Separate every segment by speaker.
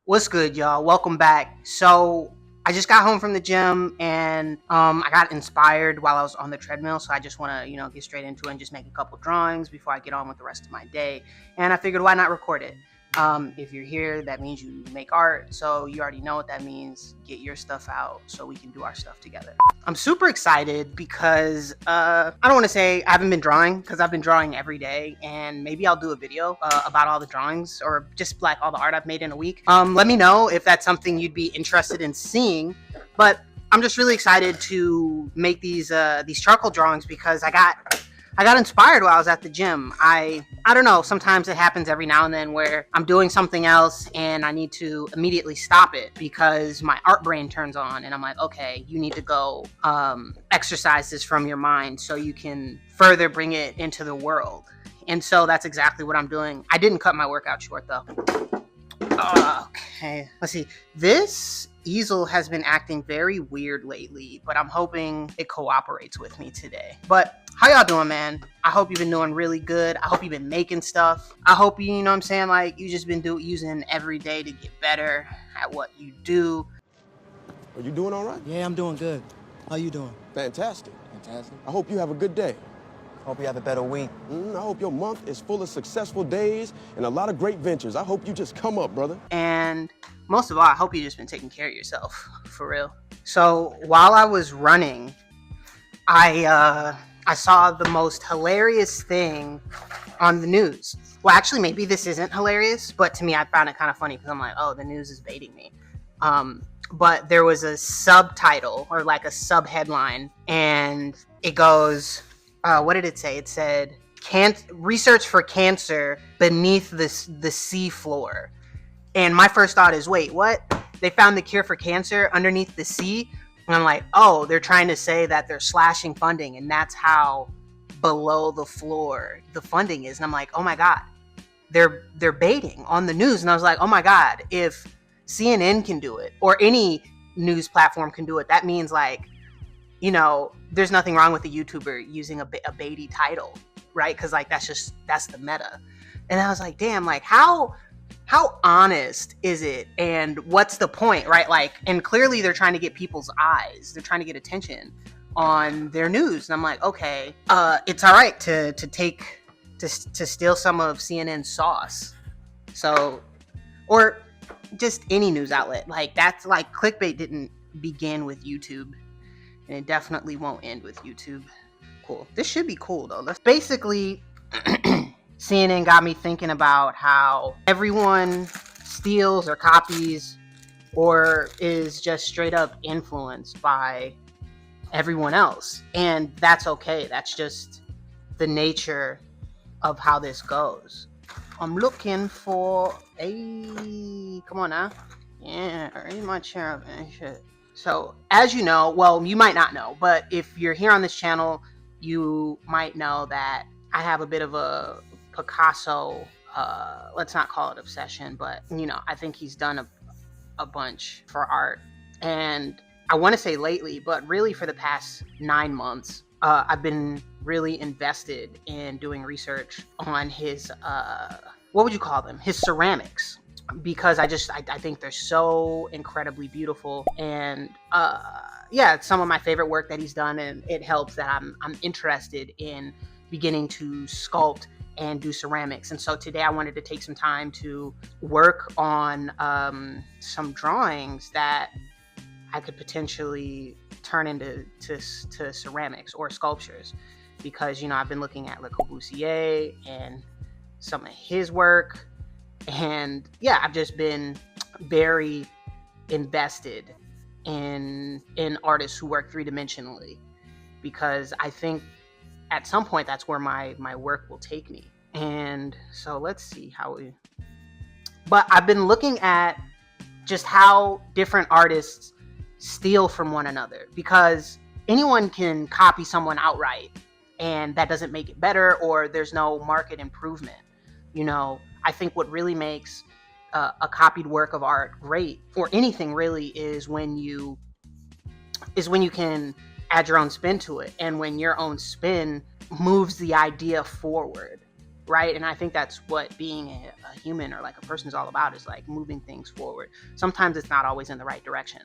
Speaker 1: What's good, y'all? Welcome back. So I just got home from the gym and I got inspired while I was on the treadmill. So I just want to, get straight into it and just make a couple drawings before I get on with the rest of my day. And I figured, why not record it? If you're here, that means you make art. So you already know what that means. Get your stuff out so we can do our stuff together. I'm super excited because I don't want to say I haven't been drawing because I've been drawing every day, and maybe I'll do a video about all the drawings or just like all the art I've made in a week. Let me know if that's something you'd be interested in seeing. But I'm just really excited to make these charcoal drawings because I got inspired while I was at the gym. I don't know, sometimes it happens every now and then where I'm doing something else and I need to immediately stop it because my art brain turns on and I'm like, okay, you need to go exercise this from your mind so you can further bring it into the world. And so that's exactly what I'm doing. I didn't cut my workout short though. Okay, let's see. This easel has been acting very weird lately, but I'm hoping it cooperates with me today. But how y'all doing, man? I hope you've been doing really good. I hope you've been making stuff. I hope you know what I'm saying, like you just been using every day to get better at what you do.
Speaker 2: Are you doing all right?
Speaker 3: Yeah, I'm doing good. How you doing?
Speaker 2: Fantastic.
Speaker 3: Fantastic.
Speaker 2: I hope you have a good day.
Speaker 3: Hope you have a better week.
Speaker 2: I hope your month is full of successful days and a lot of great ventures. I hope you just come up, brother.
Speaker 1: And most of all, I hope you just been taking care of yourself, for real. So while I was running, I saw the most hilarious thing on the news. Well, actually, maybe this isn't hilarious, but to me, I found it kind of funny because I'm like, oh, the news is baiting me. But there was a subtitle or like a sub headline, and it goes, what did it say? It said, research for cancer beneath the sea floor. And my first thought is, wait, what? They found the cure for cancer underneath the sea? And I'm like, oh, they're trying to say that they're slashing funding, and that's how below the floor the funding is. And I'm like, oh my God, they're baiting on the news. And I was like, oh my God, if CNN can do it or any news platform can do it, that means like, there's nothing wrong with a YouTuber using a baity title, right? Because like that's the meta. And I was like, damn, like how honest is it, and what's the point, right? Like, and clearly they're trying to get people's eyes, they're trying to get attention on their news. And I'm like, okay, it's all right to steal some of CNN's sauce, so, or just any news outlet. Like, that's like, clickbait didn't begin with YouTube, and it definitely won't end with YouTube. Cool. This should be cool though. Let's basically CNN got me thinking about how everyone steals or copies or is just straight up influenced by everyone else. And that's okay. That's just the nature of how this goes. I'm looking for a... Come on now. Yeah, raise my chair up and shit. So, as you know, well, you might not know, but if you're here on this channel, you might know that I have a bit of a Picasso, let's not call it obsession, but, I think he's done a bunch for art. And I want to say lately, but really for the past 9 months, I've been really invested in doing research on his, what would you call them? His ceramics. Because I think they're so incredibly beautiful, and yeah, it's some of my favorite work that he's done, and it helps that I'm interested in beginning to sculpt and do ceramics. And so today I wanted to take some time to work on some drawings that I could potentially turn into ceramics or sculptures, because I've been looking at Le Corbusier and some of his work. And yeah, I've just been very invested in artists who work three-dimensionally, because I think at some point that's where my work will take me. And so let's see but I've been looking at just how different artists steal from one another, because anyone can copy someone outright and that doesn't make it better, or there's no market improvement. I think what really makes a copied work of art great, or anything really, is when you can add your own spin to it, and when your own spin moves the idea forward. right? And I think that's what being a human or like a person is all about, is like moving things forward. Sometimes it's not always in the right direction.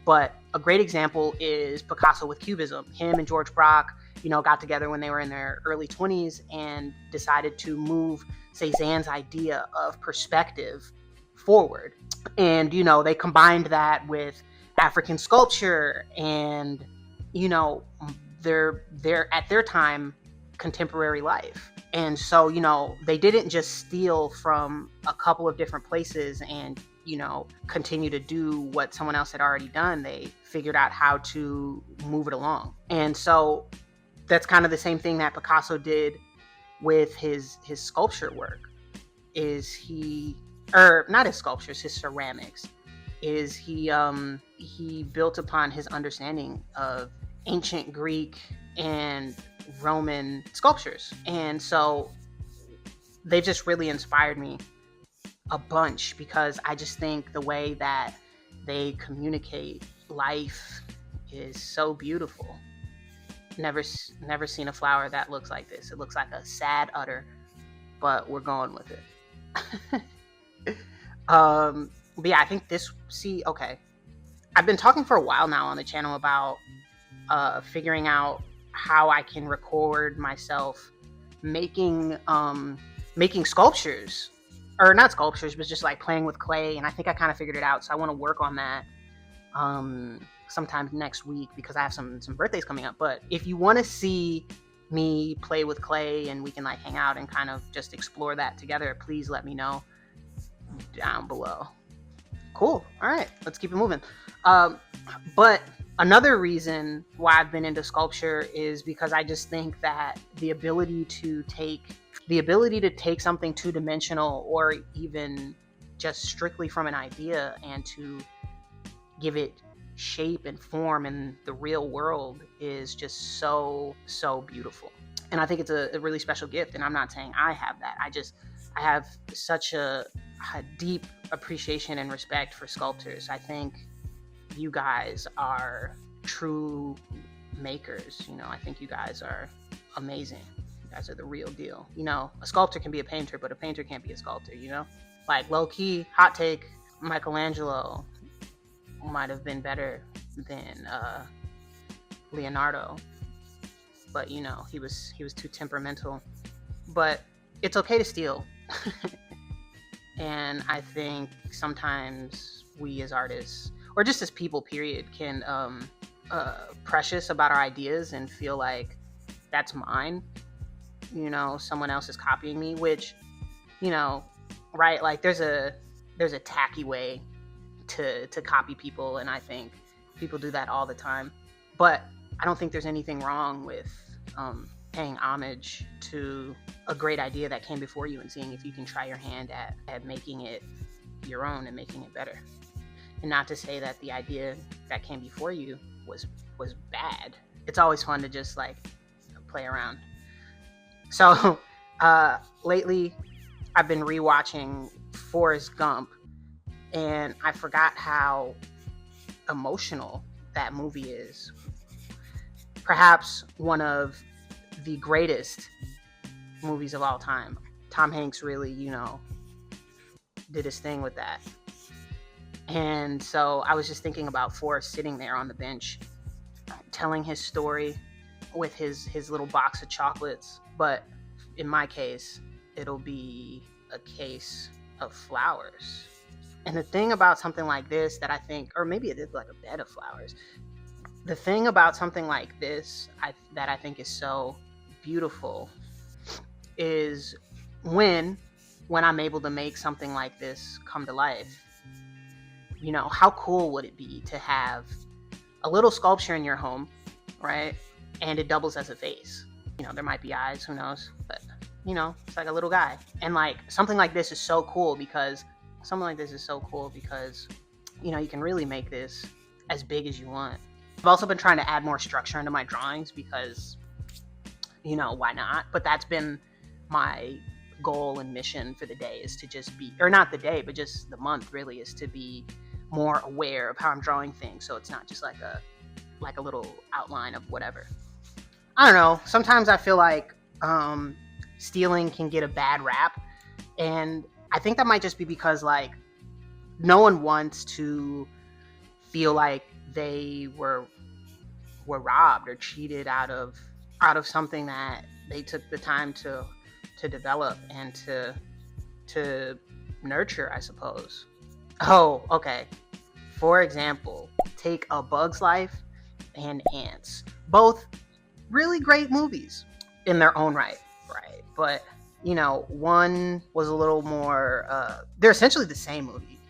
Speaker 1: But a great example is Picasso with Cubism. Him and George Braque, got together when they were in their early 20s and decided to move Cézanne's idea of perspective forward. And, they combined that with African sculpture and, their at their time contemporary life. And so, they didn't just steal from a couple of different places and, continue to do what someone else had already done. They figured out how to move it along. And so that's kind of the same thing that Picasso did with his sculpture work. Not his sculptures, his ceramics, he built upon his understanding of ancient Greek and Roman sculptures. And so they've just really inspired me a bunch, because I just think the way that they communicate life is so beautiful. Never seen a flower that looks like this. It looks like a sad udder, but we're going with it. But yeah, I think okay. I've been talking for a while now on the channel about figuring out how I can record myself making sculptures, or not sculptures, but just like playing with clay. And I think I kind of figured it out. So I want to work on that sometime next week, because I have some birthdays coming up. But if you want to see me play with clay and we can like hang out and kind of just explore that together, please let me know down below. Cool. All right, let's keep it moving. But another reason why I've been into sculpture is because I just think that the ability to take something two-dimensional, or even just strictly from an idea, and to give it shape and form in the real world is just so beautiful. And I think it's a really special gift. And I'm not saying I have that. I have such a deep appreciation and respect for sculptors. I think you guys are true makers. I think you guys are amazing. You guys are the real deal. A sculptor can be a painter, but a painter can't be a sculptor, Like, low-key, hot take, Michelangelo might have been better than Leonardo. But, he was too temperamental. But it's okay to steal. And I think sometimes we as artists, or just as people, period, can precious about our ideas and feel like that's mine. Someone else is copying me, which, right? Like there's a tacky way to copy people, and I think people do that all the time. But I don't think there's anything wrong with paying homage to a great idea that came before you and seeing if you can try your hand at making it your own and making it better. And not to say that the idea that came before you was bad. It's always fun to just like play around. So lately I've been rewatching Forrest Gump, and I forgot how emotional that movie is. Perhaps one of the greatest movies of all time. Tom Hanks really, did his thing with that. And so I was just thinking about Forrest sitting there on the bench, telling his story with his little box of chocolates. But in my case, it'll be a case of flowers. And the thing about something like this that I think, or maybe it is like a bed of flowers. The thing about something like this that I think is so beautiful is when I'm able to make something like this come to life. How cool would it be to have a little sculpture in your home, right? And it doubles as a face. There might be eyes, who knows? But, it's like a little guy. And like something like this is so cool because you can really make this as big as you want. I've also been trying to add more structure into my drawings because, why not? But that's been my goal and mission for the day, is to just be, or not the day, but just the month really, is to be more aware of how I'm drawing things. So it's not just like a little outline of whatever. I don't know. Sometimes I feel like stealing can get a bad rap. And I think that might just be because like no one wants to feel like they were robbed or cheated out of something that they took the time to develop and to nurture, I suppose. Oh, okay. For example, take A Bug's Life and Ants. Both really great movies in their own right? But, you know, one was a little more, they're essentially the same movie.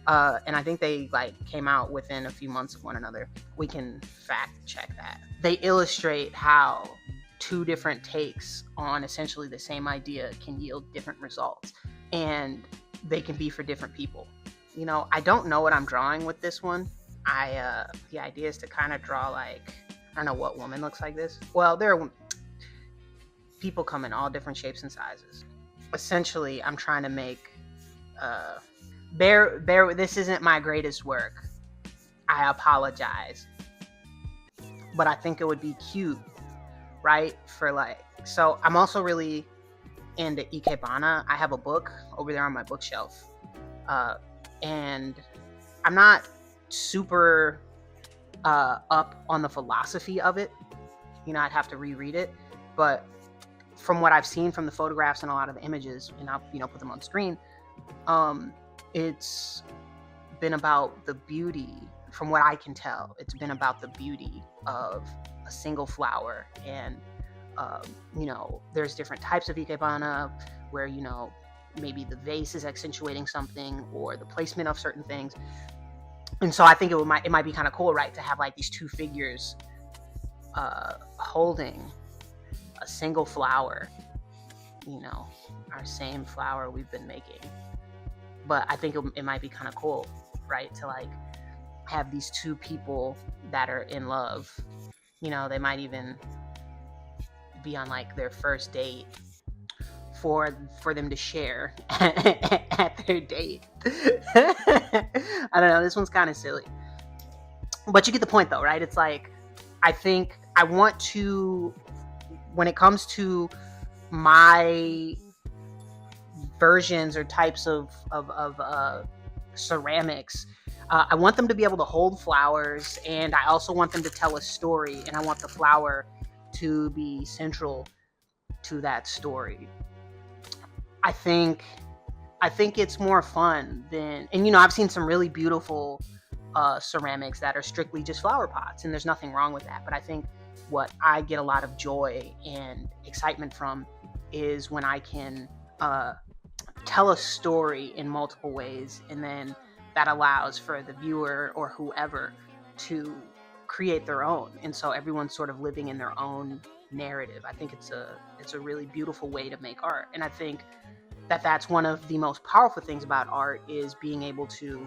Speaker 1: And I think they like came out within a few months of one another. We can fact check that. They illustrate how two different takes on essentially the same idea can yield different results, and they can be for different people. You know, I don't know what I'm drawing with this one. The idea is to kind of draw like, I don't know what woman looks like this. Well, there are people come in all different shapes and sizes. Essentially, I'm trying to make this isn't my greatest work. I apologize. But I think it would be cute, right? For like, so I'm also really into Ikebana. I have a book over there on my bookshelf. And I'm not super up on the philosophy of it. You know, I'd have to reread it. But from what I've seen from the photographs and a lot of the images, and I'll, you know, put them on screen, it's been about the beauty, from what I can tell, it's been about the beauty of a single flower. And, you know, there's different types of Ikebana where, you know, maybe the vase is accentuating something or the placement of certain things. And so I think it might be kind of cool, right, to have like these two figures holding a single flower, you know, our same flower we've been making. But I think it might be kind of cool, right, to like have these two people that are in love. You know, they might even be on like their first date for them to share at their date. I don't know, this one's kind of silly. But you get the point though, right? It's like, I think I want to, when it comes to my versions or types of ceramics, I want them to be able to hold flowers, and I also want them to tell a story, and I want the flower to be central to that story. I think it's more fun than, and you know, I've seen some really beautiful ceramics that are strictly just flower pots, and there's nothing wrong with that. But I think what I get a lot of joy and excitement from is when I can tell a story in multiple ways, and then that allows for the viewer or whoever to create their own. And so everyone's sort of living in their own narrative. I think it's a really beautiful way to make art. And I think that that's one of the most powerful things about art, is being able to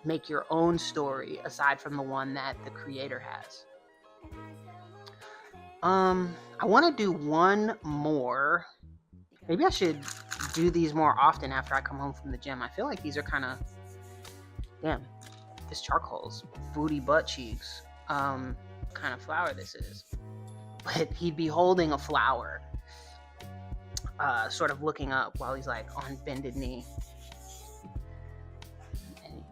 Speaker 1: make your own story aside from the one that the creator has. I want to do one more. Maybe I should do these more often after I come home from the gym. I feel like these are kind of, damn, this charcoal's booty butt cheeks. Kind of flower this is. But he'd be holding a flower, sort of looking up while he's like on bended knee. And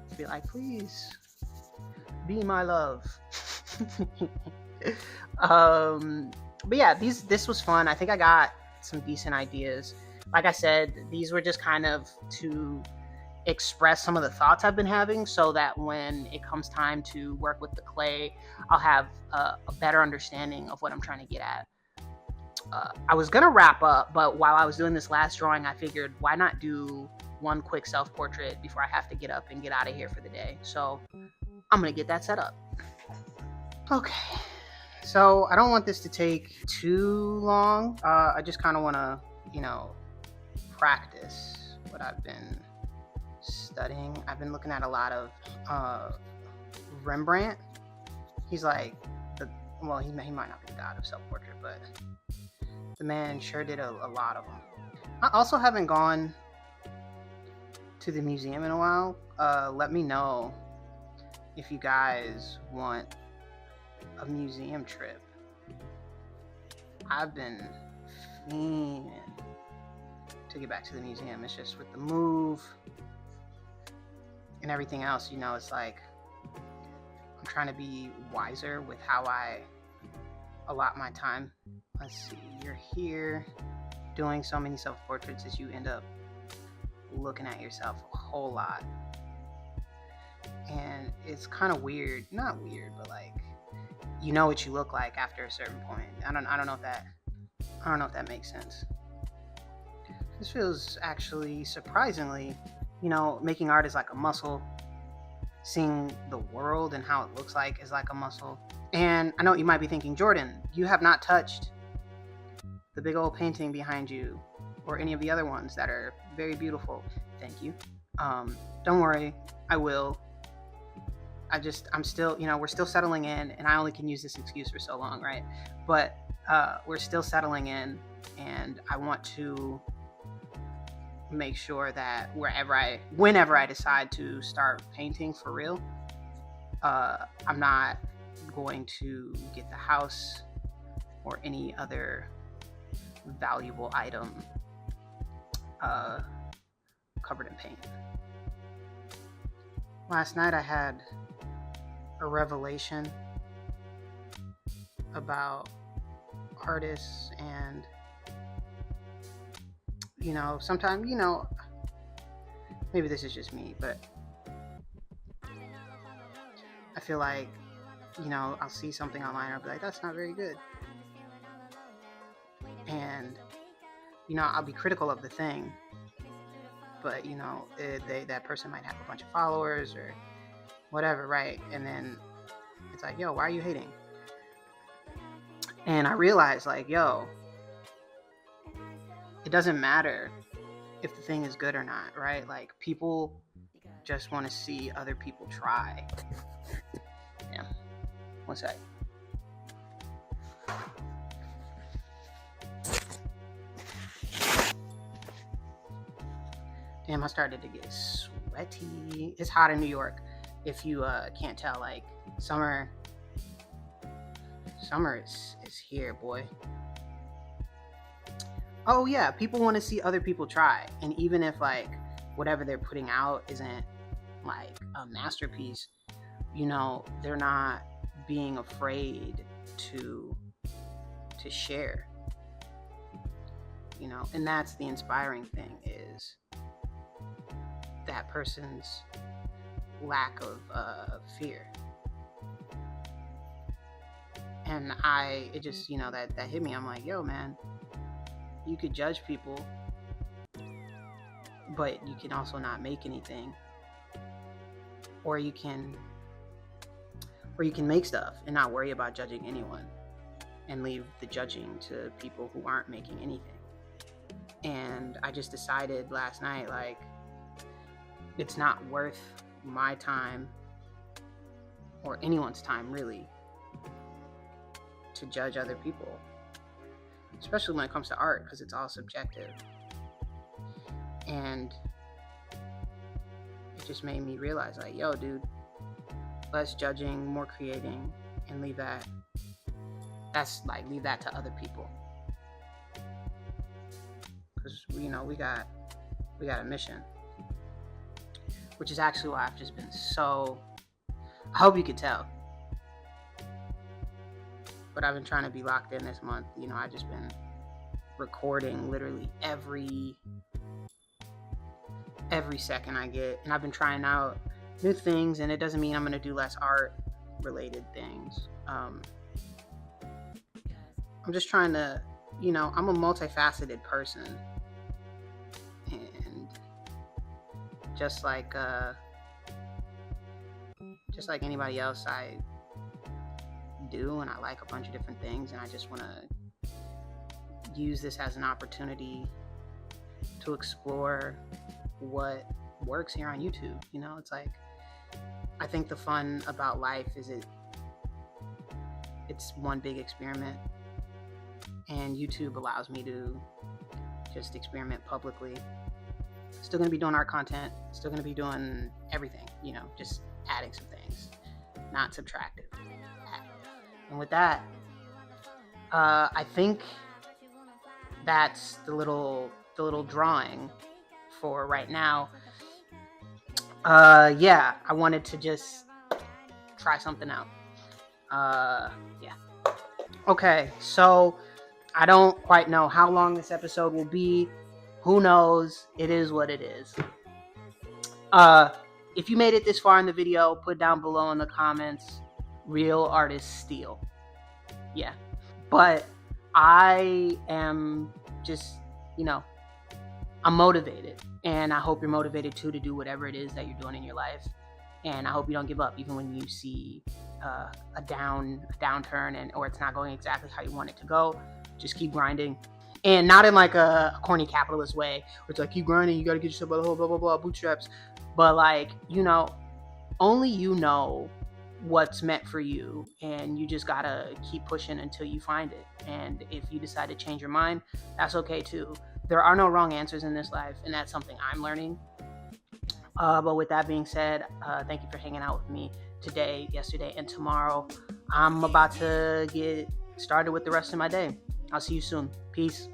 Speaker 1: he'd be like, please, be my love. But yeah, this was fun. I think I got some decent ideas. Like I said, these were just kind of to express some of the thoughts I've been having, so that when it comes time to work with the clay, I'll have a better understanding of what I'm trying to get at. I was gonna wrap up, but while I was doing this last drawing, I figured, why not do one quick self-portrait before I have to get up and get out of here for the day. So I'm gonna get that set up. Okay, so I don't want this to take too long. I just kind of want to, you know, practice what I've been studying. I've been looking at a lot of Rembrandt. He's like, he might not be the god of self-portrait, but the man sure did a lot of them. I also haven't gone to the museum in a while. Let me know if you guys want a museum trip. I've been fiending to get back to the museum. It's just with the move and everything else, it's like I'm trying to be wiser with how I allot my time. Let's see, you're here doing so many self-portraits that you end up looking at yourself a whole lot. And it's kind of weird. Not weird, but like you know what you look like after a certain point. I don't know if that makes sense. This feels actually surprisingly, making art is like a muscle. Seeing the world and how it looks like is like a muscle. And I know you might be thinking, Jordan, you have not touched the big old painting behind you or any of the other ones that are very beautiful. Thank you. Don't worry, I will. I'm still, we're still settling in, and I only can use this excuse for so long, right? But we're still settling in, and I want to make sure that whenever I decide to start painting for real, I'm not going to get the house or any other valuable item covered in paint. Last night I had a revelation about artists, and sometimes, maybe this is just me, but I feel like, I'll see something online and I'll be like, that's not very good. And, I'll be critical of the thing, but, that person might have a bunch of followers or whatever, right? And then it's like, yo, why are you hating? And I realized, like, yo, it doesn't matter if the thing is good or not, right? Like, people just want to see other people try. Yeah. One sec. Damn, I started to get sweaty. It's hot in New York. If you can't tell, like, summer is here, boy. Oh yeah, people want to see other people try, and even if like whatever they're putting out isn't like a masterpiece, they're not being afraid to share, and that's the inspiring thing, is that person's lack of fear. And it just, that hit me. I'm like, yo, man, you could judge people, but you can also not make anything. Or you can make stuff and not worry about judging anyone, and leave the judging to people who aren't making anything. And I just decided last night, like, it's not worth my time or anyone's time, really, to judge other people, especially when it comes to art, because it's all subjective. And it just made me realize, like, yo, dude, less judging, more creating, and leave that to other people, because we got a mission, which is actually why I've just been so, I hope you could tell, but I've been trying to be locked in this month. I've just been recording literally every second I get, and I've been trying out new things, and it doesn't mean I'm going to do less art related things. I'm just trying to, I'm a multifaceted person, and just like anybody else, I do, and I like a bunch of different things, and I just want to use this as an opportunity to explore what works here on YouTube. It's like, I think the fun about life is it's one big experiment, and YouTube allows me to just experiment publicly. Still going to be doing art content, still going to be doing everything, just adding some things, not subtractive, additive. And with that, I think that's the little drawing for right now. Yeah, I wanted to just try something out. Yeah. Okay, so I don't quite know how long this episode will be. Who knows? It is what it is. If you made it this far in the video, put down below in the comments, real artists steal. Yeah. But I am just, I'm motivated. And I hope you're motivated too to do whatever it is that you're doing in your life. And I hope you don't give up even when you see a downturn or it's not going exactly how you want it to go. Just keep grinding. And not in like a corny capitalist way, where it's like, keep grinding, you got to get yourself by the whole blah, blah, blah, bootstraps. But like, only you know what's meant for you, and you just got to keep pushing until you find it. And if you decide to change your mind, that's okay too. There are no wrong answers in this life, and that's something I'm learning. But with that being said, thank you for hanging out with me today, yesterday, and tomorrow. I'm about to get started with the rest of my day. I'll see you soon. Peace.